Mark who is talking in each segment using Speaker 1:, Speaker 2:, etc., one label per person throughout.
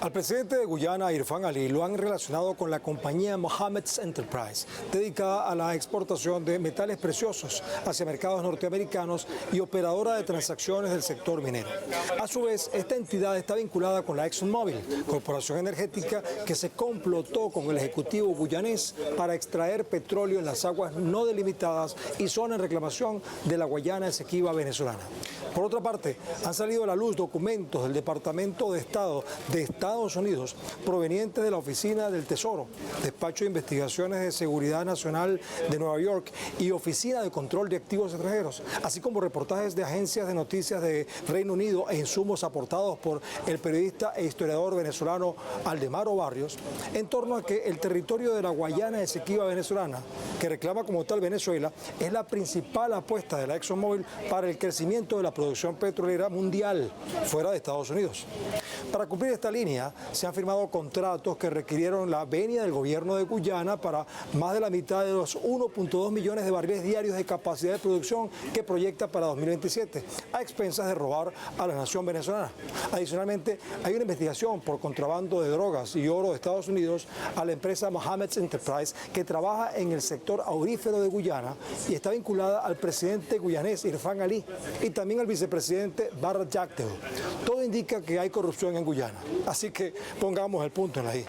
Speaker 1: Al presidente de Guyana, Irfan Ali, lo han relacionado con la compañía Mohammed's Enterprise, dedicada a la exportación de metales preciosos hacia mercados norteamericanos y operadora de transacciones del sector minero. A su vez, esta entidad está vinculada con la ExxonMobil, corporación energética que se complotó con el ejecutivo guyanés para extraer petróleo en las aguas no delimitadas y zona en reclamación de la Guayana Esequiba venezolana. Por otra parte, han salido a la luz documentos del Departamento de Estado de Estados Unidos provenientes de la Oficina del Tesoro, Despacho de Investigaciones de Seguridad Nacional de Nueva York y Oficina de Control de Activos Extranjeros, así como reportajes de agencias de noticias de Reino Unido e insumos aportados por el periodista e historiador venezolano Aldemaro Barrios, en torno a que el territorio de la Guayana Esequiba venezolana, que reclama como tal Venezuela, es la principal apuesta de la ExxonMobil para el crecimiento de la producción petrolera mundial fuera de Estados Unidos. Para cumplir esta línea, se han firmado contratos que requirieron la venia del gobierno de Guyana para más de la mitad de los 1.2 millones de barriles diarios de capacidad de producción que proyecta para 2027, a expensas de robar a la nación venezolana. Adicionalmente, hay una investigación por contrabando de drogas y oro de Estados Unidos a la empresa Mohammed's Enterprise, que trabaja en el sector aurífero de Guyana y está vinculada al presidente guyanés Irfan Ali y también al vicepresidente Barra Jagdeo. Todo indica que hay corrupción en Guyana, así que pongamos el punto en la I.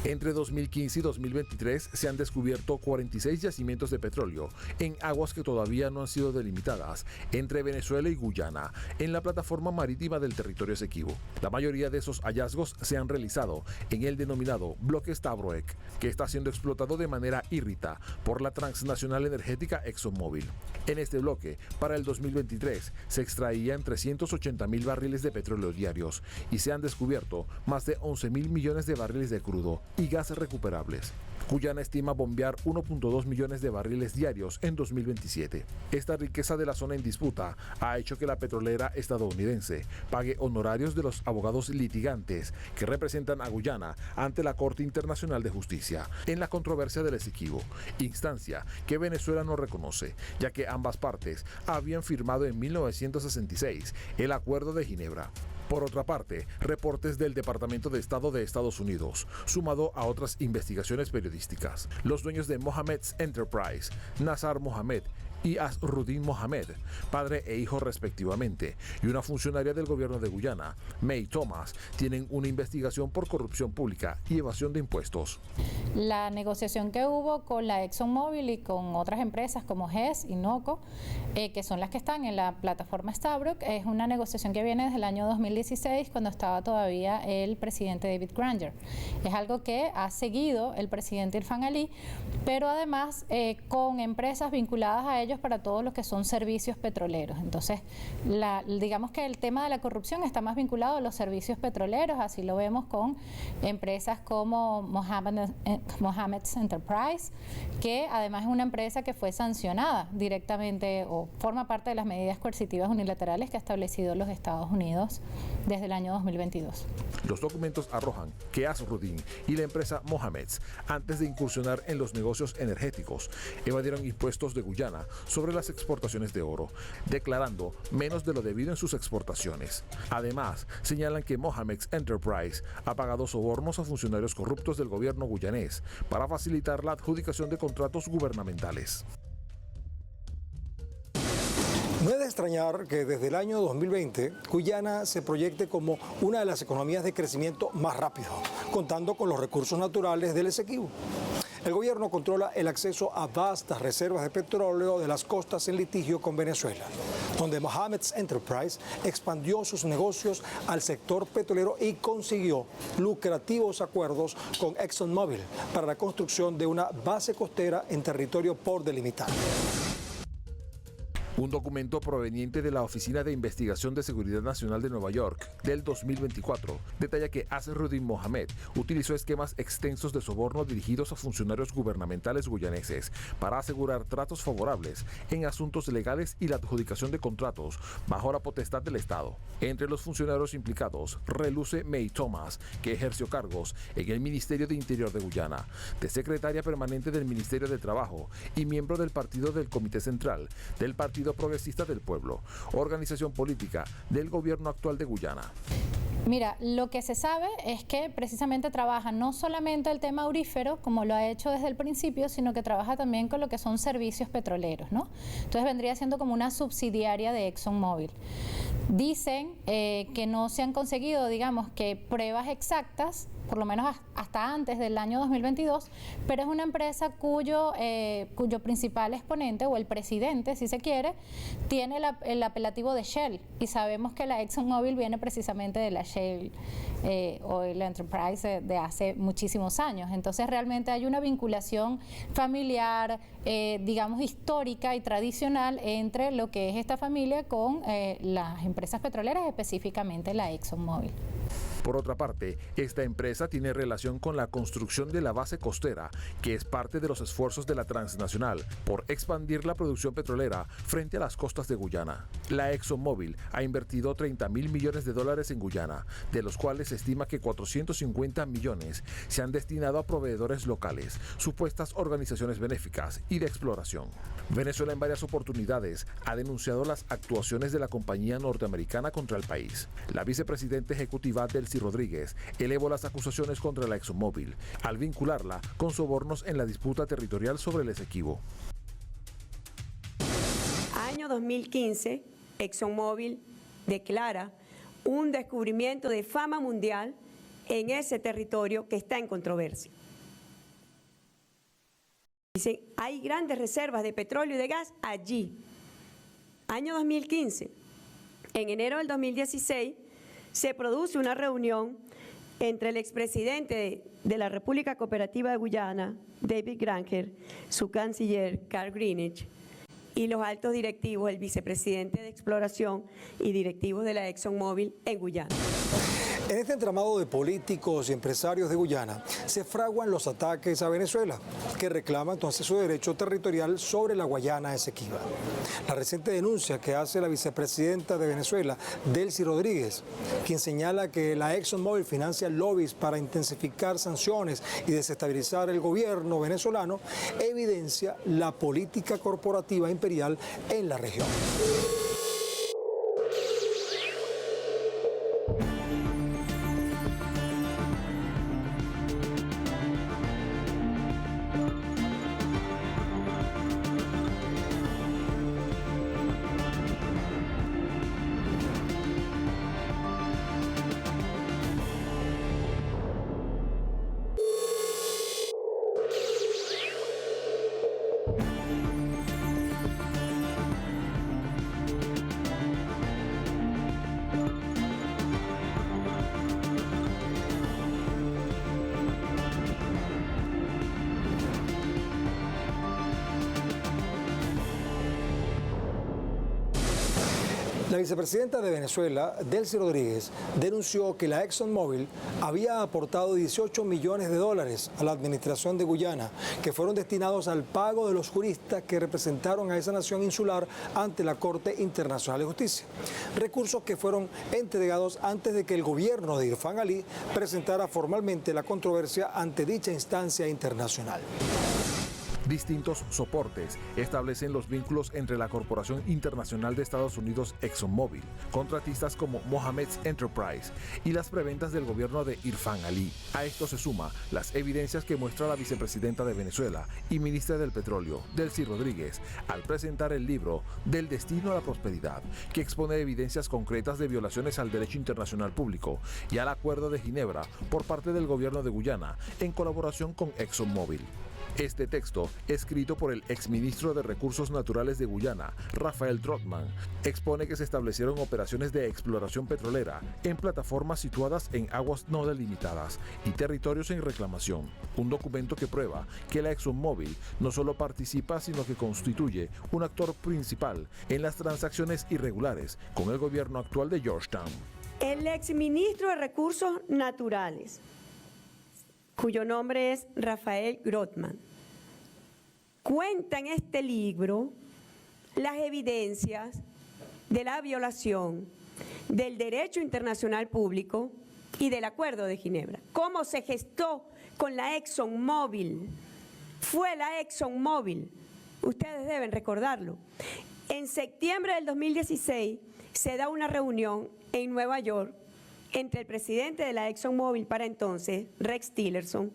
Speaker 2: Entre 2015 y 2023 se han descubierto 46 yacimientos de petróleo en aguas que todavía no han sido delimitadas entre Venezuela y Guyana en la plataforma marítima del territorio Esequibo. La mayoría de esos hallazgos se han realizado en el denominado bloque Stabroek, que está siendo explotado de manera írrita por la transnacional energética ExxonMobil. En este bloque, para el 2023, se extraían 380.000 barriles de petróleo diarios y se han descubierto más de 11.000 millones de barriles de crudo y gases recuperables. Guyana estima bombear 1.2 millones de barriles diarios en 2027. Esta riqueza de la zona en disputa ha hecho que la petrolera estadounidense pague honorarios de los abogados litigantes que representan a Guyana ante la Corte Internacional de Justicia en la controversia del Esequibo, instancia que Venezuela no reconoce, ya que ambas partes habían firmado en 1966 el Acuerdo de Ginebra. Por otra parte, reportes del Departamento de Estado de Estados Unidos, sumado a otras investigaciones periodísticas. Los dueños de Mohammed's Enterprise, Nazar Mohamed y Asruddin Mohamed, padre e hijo respectivamente, y una funcionaria del gobierno de Guyana, May Thomas, tienen una investigación por corrupción pública y evasión de impuestos.
Speaker 3: La negociación que hubo con la ExxonMobil y con otras empresas como Hess y Noco, que son las que están en la plataforma Stabroek, es una negociación que viene desde el año 2016, cuando estaba todavía el presidente David Granger. Es algo que ha seguido el presidente Irfan Ali, pero además con empresas vinculadas a ellos para todos los que son servicios petroleros. Entonces, digamos que el tema de la corrupción está más vinculado a los servicios petroleros, así lo vemos con empresas como Mohammed's Enterprise, que además es una empresa que fue sancionada directamente o forma parte de las medidas coercitivas unilaterales que ha establecido los Estados Unidos desde el año 2022.
Speaker 2: Los documentos arrojan que Asruddin y la empresa Mohammed's, antes de incursionar en los negocios energéticos, evadieron impuestos de Guyana sobre las exportaciones de oro, declarando menos de lo debido en sus exportaciones. Además, señalan que Mohammed's Enterprise ha pagado sobornos a funcionarios corruptos del gobierno guyanés para facilitar la adjudicación de contratos gubernamentales.
Speaker 1: No es de extrañar que desde el año 2020 Guyana se proyecte como una de las economías de crecimiento más rápido, contando con los recursos naturales del Esequibo. El gobierno controla el acceso a vastas reservas de petróleo de las costas en litigio con Venezuela, donde Mohammed's Enterprise expandió sus negocios al sector petrolero y consiguió lucrativos acuerdos con ExxonMobil para la construcción de una base costera en territorio por delimitar.
Speaker 2: Un documento proveniente de la Oficina de Investigación de Seguridad Nacional de Nueva York del 2024 detalla que Azzeruddin Mohamed utilizó esquemas extensos de soborno dirigidos a funcionarios gubernamentales guyaneses para asegurar tratos favorables en asuntos legales y la adjudicación de contratos bajo la potestad del Estado. Entre los funcionarios implicados reluce May Thomas, que ejerció cargos en el Ministerio de Interior de Guyana, de secretaria permanente del Ministerio de Trabajo y miembro del partido del Comité Central del Partido Progresista del Pueblo, organización política del gobierno actual de Guyana.
Speaker 3: Mira, lo que se sabe es que precisamente trabaja no solamente el tema aurífero, como lo ha hecho desde el principio, sino que trabaja también con lo que son servicios petroleros, ¿no? Entonces vendría siendo como una subsidiaria de ExxonMobil. Dicen que no se han conseguido, digamos, que pruebas exactas, por lo menos hasta antes del año 2022, pero es una empresa cuyo principal exponente, o el presidente, si se quiere, tiene el apelativo de Shell, y sabemos que la ExxonMobil viene precisamente de la Shell Oil Enterprise de hace muchísimos años. Entonces realmente hay una vinculación familiar, digamos histórica y tradicional entre lo que es esta familia con las empresas petroleras, específicamente la ExxonMobil.
Speaker 2: Por otra parte, esta empresa tiene relación con la construcción de la base costera, que es parte de los esfuerzos de la transnacional por expandir la producción petrolera frente a las costas de Guyana. La ExxonMobil ha invertido $30.000 millones en Guyana, de los cuales se estima que 450 millones se han destinado a proveedores locales, supuestas organizaciones benéficas y de exploración. Venezuela en varias oportunidades ha denunciado las actuaciones de la compañía norteamericana contra el país. La vicepresidenta ejecutiva Delcy Rodríguez elevó las acusaciones contra la ExxonMobil al vincularla con sobornos en la disputa territorial sobre el Esequibo.
Speaker 4: Año 2015, ExxonMobil declara un descubrimiento de fama mundial en ese territorio que está en controversia. Dicen, hay grandes reservas de petróleo y de gas allí. Año 2015. En enero del 2016 se produce una reunión entre el expresidente de la República Cooperativa de Guyana, David Granger, su canciller, Carl Greenidge, y los altos directivos, el vicepresidente de Exploración y directivos de la ExxonMobil en Guyana.
Speaker 1: En este entramado de políticos y empresarios de Guyana se fraguan los ataques a Venezuela, que reclama entonces su derecho territorial sobre la Guayana Esequiba. La reciente denuncia que hace la vicepresidenta de Venezuela, Delcy Rodríguez, quien señala que la ExxonMobil financia lobbies para intensificar sanciones y desestabilizar el gobierno venezolano, evidencia la política corporativa imperial en la región. La vicepresidenta de Venezuela, Delcy Rodríguez, denunció que la ExxonMobil había aportado $18 millones a la administración de Guyana, que fueron destinados al pago de los juristas que representaron a esa nación insular ante la Corte Internacional de Justicia. Recursos que fueron entregados antes de que el gobierno de Irfan Ali presentara formalmente la controversia ante dicha instancia internacional.
Speaker 2: Distintos soportes establecen los vínculos entre la Corporación Internacional de Estados Unidos ExxonMobil, contratistas como Mohamed's Enterprise y las preventas del gobierno de Irfan Ali. A esto se suma las evidencias que muestra la vicepresidenta de Venezuela y ministra del Petróleo, Delcy Rodríguez, al presentar el libro Del destino a la prosperidad, que expone evidencias concretas de violaciones al derecho internacional público y al Acuerdo de Ginebra por parte del gobierno de Guyana en colaboración con ExxonMobil. Este texto, escrito por el exministro de Recursos Naturales de Guyana, Rafael Trotman, expone que se establecieron operaciones de exploración petrolera en plataformas situadas en aguas no delimitadas y territorios en reclamación, un documento que prueba que la ExxonMobil no solo participa, sino que constituye un actor principal en las transacciones irregulares con el gobierno actual de Georgetown.
Speaker 4: El exministro de Recursos Naturales, cuyo nombre es Rafael Trotman, cuenta en este libro las evidencias de la violación del derecho internacional público y del Acuerdo de Ginebra. Cómo se gestó con la ExxonMobil. Fue la ExxonMobil, ustedes deben recordarlo. En septiembre del 2016 se da una reunión en Nueva York entre el presidente de la ExxonMobil para entonces, Rex Tillerson,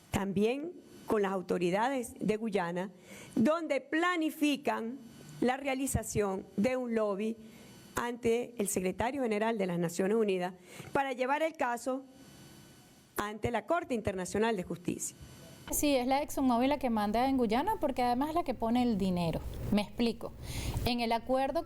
Speaker 4: también con las autoridades de Guyana, donde planifican la realización de un lobby ante el secretario general de las Naciones Unidas para llevar el caso ante la Corte Internacional de Justicia.
Speaker 3: Sí, es la ExxonMobil la que manda en Guyana porque además es la que pone el dinero. Me explico. En el acuerdo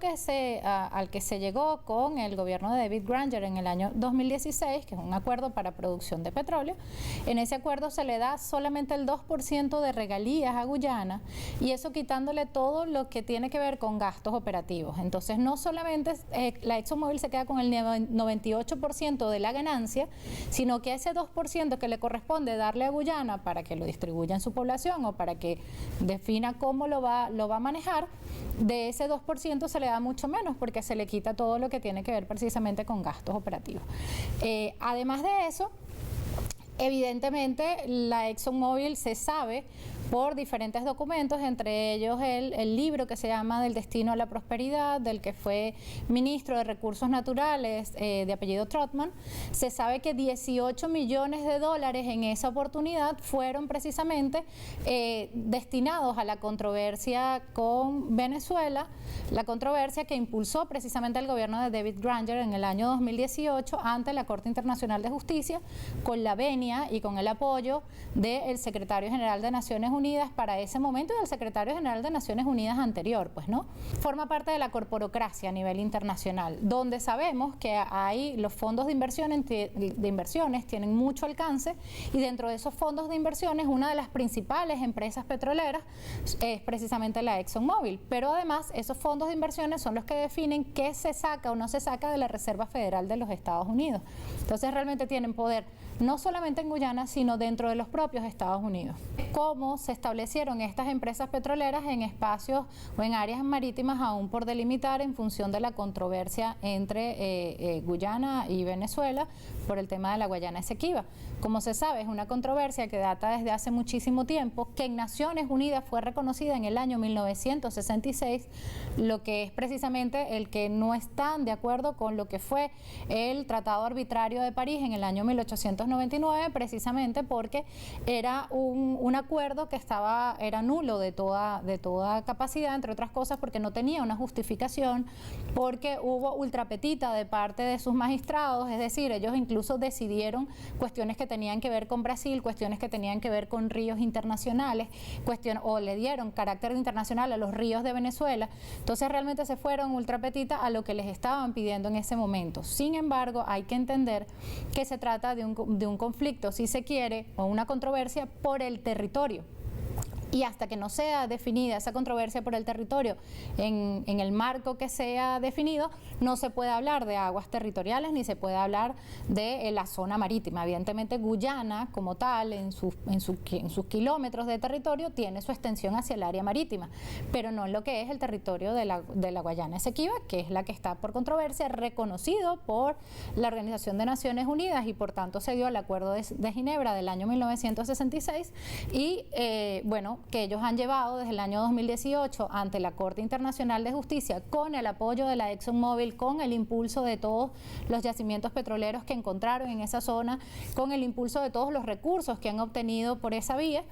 Speaker 3: al que se llegó con el gobierno de David Granger en el año 2016, que es un acuerdo para producción de petróleo, en ese acuerdo se le da solamente el 2% de regalías a Guyana y eso quitándole todo lo que tiene que ver con gastos operativos. Entonces no solamente la ExxonMobil se queda con el 98% de la ganancia, sino que ese 2% que le corresponde darle a Guyana para que lo distribuya en su población o para que defina cómo lo va a manejar, de ese 2% se le da mucho menos porque se le quita todo lo que tiene que ver precisamente con gastos operativos. Además de eso, evidentemente la ExxonMobil se sabe por diferentes documentos, entre ellos el libro que se llama Del destino a la prosperidad, del que fue ministro de Recursos Naturales de apellido Trotman. Se sabe que 18 millones de dólares en esa oportunidad fueron precisamente destinados a la controversia con Venezuela, la controversia que impulsó precisamente el gobierno de David Granger en el año 2018 ante la Corte Internacional de Justicia, con la venia y con el apoyo del secretario general de Naciones Unidas para ese momento y del secretario general de Naciones Unidas anterior, pues, ¿no? Forma parte de la corporocracia a nivel internacional, donde sabemos que hay los fondos de inversiones tienen mucho alcance y dentro de esos fondos de inversiones una de las principales empresas petroleras es precisamente la ExxonMobil, pero además esos fondos de inversiones son los que definen qué se saca o no se saca de la Reserva Federal de los Estados Unidos. Entonces realmente tienen poder no solamente en Guyana, sino dentro de los propios Estados Unidos. Cómo se establecieron estas empresas petroleras en espacios o en áreas marítimas aún por delimitar en función de la controversia entre Guyana y Venezuela por el tema de la Guayana Esequiba. Como se sabe, es una controversia que data desde hace muchísimo tiempo, que en Naciones Unidas fue reconocida en el año 1966, lo que es precisamente el que no están de acuerdo con lo que fue el Tratado Arbitrario de París en el año 1899, precisamente porque era un acuerdo que era nulo de toda capacidad, entre otras cosas porque no tenía una justificación, porque hubo ultrapetita de parte de sus magistrados, es decir, ellos incluso decidieron cuestiones que tenían que ver con Brasil, cuestiones que tenían que ver con ríos internacionales, o le dieron carácter internacional a los ríos de Venezuela. Entonces realmente se fueron ultrapetita a lo que les estaban pidiendo en ese momento. Sin embargo, hay que entender que se trata de un conflicto, si se quiere, o una controversia por el territorio. Y hasta que no sea definida esa controversia por el territorio en el marco que sea definido, no se puede hablar de aguas territoriales ni se puede hablar de la zona marítima. Evidentemente Guyana como tal, en sus kilómetros de territorio, tiene su extensión hacia el área marítima, pero no en lo que es el territorio de la Guayana Esequiba, que es la que está por controversia, reconocido por la Organización de Naciones Unidas y por tanto se dio el Acuerdo de Ginebra del año 1966 y que ellos han llevado desde el año 2018 ante la Corte Internacional de Justicia con el apoyo de la ExxonMobil, con el impulso de todos los yacimientos petroleros que encontraron en esa zona, con el impulso de todos los recursos que han obtenido por esa vía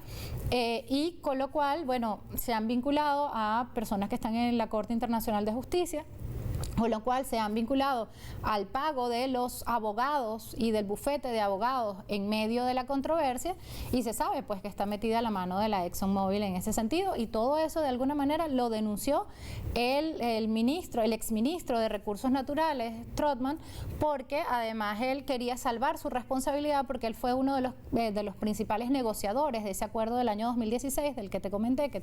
Speaker 3: y con lo cual, se han vinculado a personas que están en la Corte Internacional de Justicia, con lo cual se han vinculado al pago de los abogados y del bufete de abogados en medio de la controversia, y se sabe pues que está metida la mano de la ExxonMobil en ese sentido, y todo eso de alguna manera lo denunció el exministro de Recursos Naturales, Trotman, porque además él quería salvar su responsabilidad porque él fue uno de los principales negociadores de ese acuerdo del año 2016, del que te comenté, que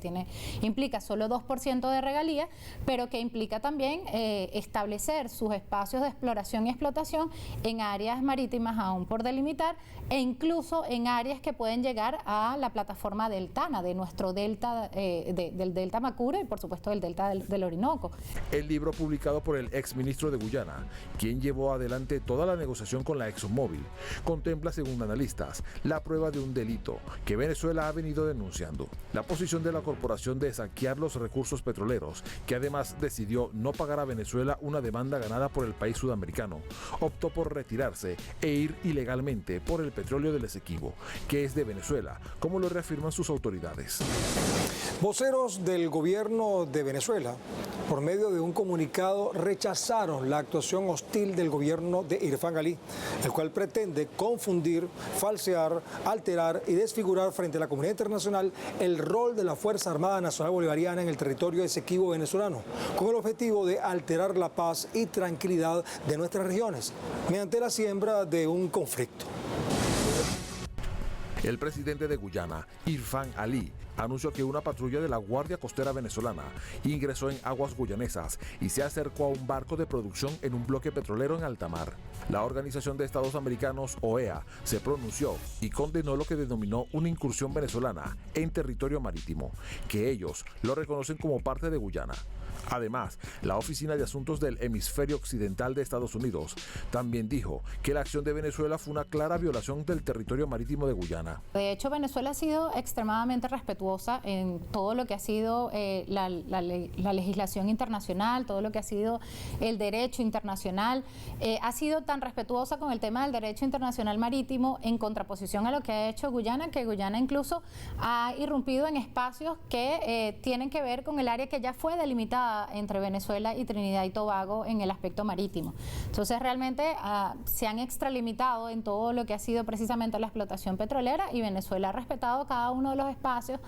Speaker 3: implica solo 2% de regalía, pero que implica también establecer sus espacios de exploración y explotación en áreas marítimas aún por delimitar, e incluso en áreas que pueden llegar a la plataforma deltana de nuestro delta, del delta Macuro y por supuesto del delta del Orinoco.
Speaker 2: El libro publicado por el exministro de Guyana, quien llevó adelante toda la negociación con la ExxonMobil, contempla, según analistas, la prueba de un delito que Venezuela ha venido denunciando: la posición de la corporación de saquear los recursos petroleros, que además decidió no pagar a Venezuela una demanda ganada por el país sudamericano. Optó por retirarse e ir ilegalmente por el petróleo del Esequibo, que es de Venezuela, como lo reafirman sus autoridades.
Speaker 1: Voceros del gobierno de Venezuela, por medio de un comunicado, rechazaron la actuación hostil del gobierno de Irfán Ali, el cual pretende confundir, falsear, alterar y desfigurar frente a la comunidad internacional el rol de la Fuerza Armada Nacional Bolivariana en el territorio Esequibo venezolano, con el objetivo de alterar la paz y tranquilidad de nuestras regiones, mediante la siembra de un conflicto.
Speaker 2: El presidente de Guyana, Irfán Ali, anunció que una patrulla de la Guardia Costera venezolana ingresó en aguas guyanesas y se acercó a un barco de producción en un bloque petrolero en alta mar. La Organización de Estados Americanos, OEA, se pronunció y condenó lo que denominó una incursión venezolana en territorio marítimo, que ellos lo reconocen como parte de Guyana. Además, la Oficina de Asuntos del Hemisferio Occidental de Estados Unidos también dijo que la acción de Venezuela fue una clara violación del territorio marítimo de Guyana.
Speaker 3: De hecho, Venezuela ha sido extremadamente respetuosa en todo lo que ha sido la legislación internacional, todo lo que ha sido el derecho internacional. Ha sido tan respetuosa con el tema del derecho internacional marítimo en contraposición a lo que ha hecho Guyana, que Guyana incluso ha irrumpido en espacios que tienen que ver con el área que ya fue delimitada entre Venezuela y Trinidad y Tobago en el aspecto marítimo. Entonces realmente se han extralimitado en todo lo que ha sido precisamente la explotación petrolera, y Venezuela ha respetado cada uno de los espacios,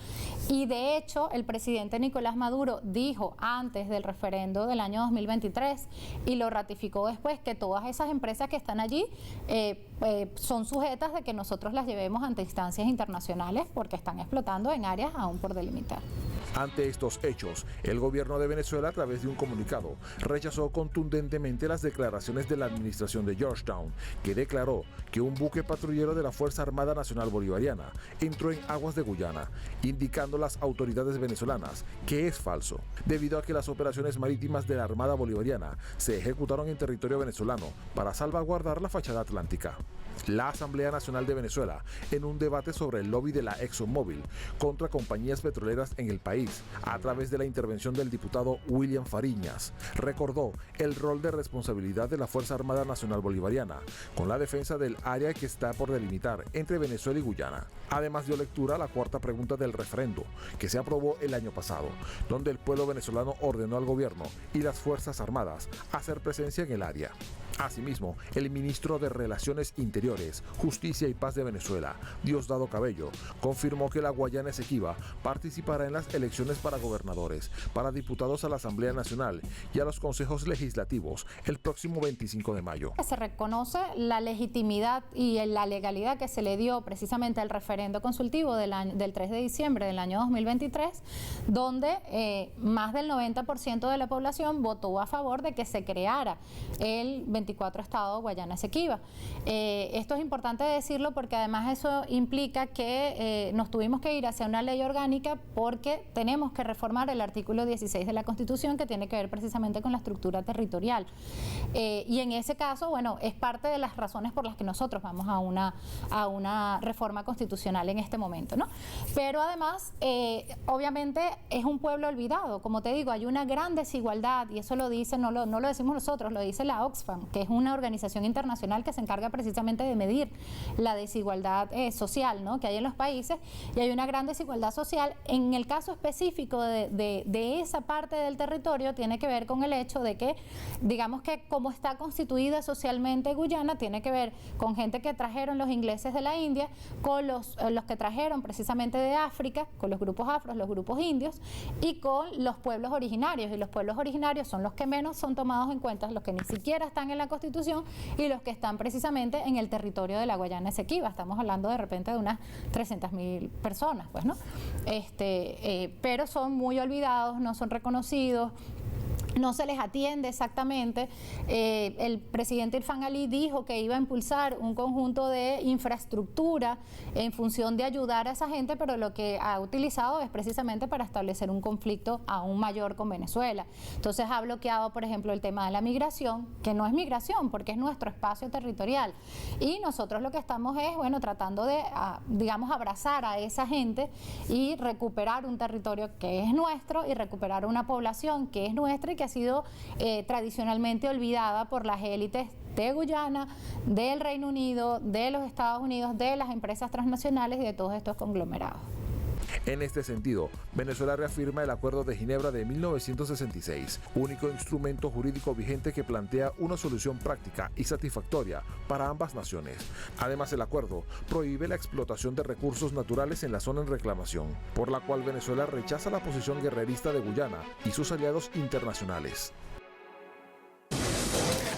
Speaker 3: y de hecho el presidente Nicolás Maduro dijo antes del referendo del año 2023 y lo ratificó después, que todas esas empresas que están allí son sujetas de que nosotros las llevemos ante instancias internacionales porque están explotando en áreas aún por delimitar.
Speaker 2: Ante estos hechos, el gobierno de Venezuela, a través de un comunicado, rechazó contundentemente las declaraciones de la administración de Georgetown, que declaró que un buque patrullero de la Fuerza Armada Nacional Bolivariana entró en aguas de Guyana, indicando a las autoridades venezolanas que es falso, debido a que las operaciones marítimas de la Armada Bolivariana se ejecutaron en territorio venezolano para salvaguardar la fachada atlántica. La Asamblea Nacional de Venezuela, en un debate sobre el lobby de la ExxonMobil contra compañías petroleras en el país, a través de la intervención del diputado William Fariñas, recordó el rol de responsabilidad de la Fuerza Armada Nacional Bolivariana con la defensa del área que está por delimitar entre Venezuela y Guyana. Además dio lectura a la cuarta pregunta del referendo, que se aprobó el año pasado, donde el pueblo venezolano ordenó al gobierno y las Fuerzas Armadas hacer presencia en el área. Asimismo, el ministro de Relaciones Interiores, Justicia y Paz de Venezuela, Diosdado Cabello, confirmó que la Guayana Esequiba participará en las elecciones para gobernadores, para diputados a la Asamblea Nacional y a los consejos legislativos el próximo 25 de mayo.
Speaker 3: Se reconoce la legitimidad y la legalidad que se le dio precisamente al referendo consultivo del 3 de diciembre del año 2023, donde más del 90% de la población votó a favor de que se creara el 24 Estado Guayana Esequiba. Esto es importante decirlo porque además eso implica que nos tuvimos que ir hacia una ley orgánica porque tenemos que reformar el artículo 16 de la Constitución, que tiene que ver precisamente con la estructura territorial. Y en ese caso, bueno, es parte de las razones por las que nosotros vamos a una reforma constitucional en este momento, ¿no? Pero además, obviamente es un pueblo olvidado. Como te digo, hay una gran desigualdad, y eso lo dice, no lo decimos nosotros, lo dice la Oxfam, que es una organización internacional que se encarga precisamente de medir la desigualdad social, ¿no?, que hay en los países, y hay una gran desigualdad social. En el caso específico de esa parte del territorio tiene que ver con el hecho de que, digamos que como está constituida socialmente Guyana, tiene que ver con gente que trajeron los ingleses de la India, con los que trajeron precisamente de África, con los grupos afros, los grupos indios, y con los pueblos originarios, y los pueblos originarios son los que menos son tomados en cuenta, los que ni siquiera están en la Constitución y los que están precisamente en el territorio de la Guayana Esequiba. Estamos hablando de repente de unas 300.000 personas, pues, ¿no? Pero son muy olvidados, no son reconocidos, no se les atiende exactamente. El presidente Irfan Ali dijo que iba a impulsar un conjunto de infraestructura en función de ayudar a esa gente, pero lo que ha utilizado es precisamente para establecer un conflicto aún mayor con Venezuela. Entonces ha bloqueado, por ejemplo, el tema de la migración, que no es migración porque es nuestro espacio territorial. Y nosotros lo que estamos es, bueno, tratando de, digamos, abrazar a esa gente y recuperar un territorio que es nuestro y recuperar una población que es nuestra y que ha sido tradicionalmente olvidada por las élites de Guyana, del Reino Unido, de los Estados Unidos, de las empresas transnacionales y de todos estos conglomerados.
Speaker 2: En este sentido, Venezuela reafirma el Acuerdo de Ginebra de 1966, único instrumento jurídico vigente que plantea una solución práctica y satisfactoria para ambas naciones. Además, el acuerdo prohíbe la explotación de recursos naturales en la zona en reclamación, por la cual Venezuela rechaza la posición guerrerista de Guyana y sus aliados internacionales.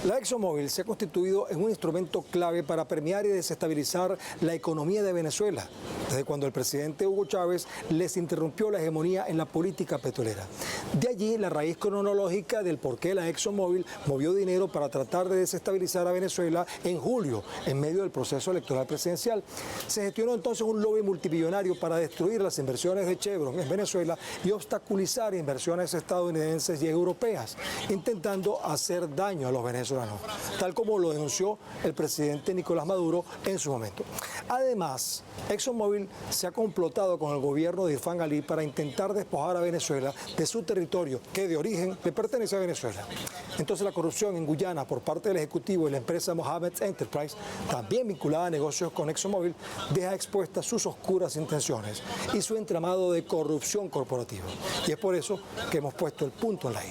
Speaker 1: La ExxonMobil se ha constituido en un instrumento clave para permear y desestabilizar la economía de Venezuela, desde cuando el presidente Hugo Chávez les interrumpió la hegemonía en la política petrolera. De allí la raíz cronológica del por qué la ExxonMobil movió dinero para tratar de desestabilizar a Venezuela en julio, en medio del proceso electoral presidencial. Se gestionó entonces un lobby multimillonario para destruir las inversiones de Chevron en Venezuela y obstaculizar inversiones estadounidenses y europeas, intentando hacer daño a los venezolanos, tal como lo denunció el presidente Nicolás Maduro en su momento. Además, ExxonMobil se ha complotado con el gobierno de Irfan Ali para intentar despojar a Venezuela de su territorio, que de origen le pertenece a Venezuela. Entonces la corrupción en Guyana por parte del Ejecutivo y la empresa Mohammed Enterprise, también vinculada a negocios con ExxonMobil, deja expuestas sus oscuras intenciones y su entramado de corrupción corporativa. Y es por eso que hemos puesto el punto en la I.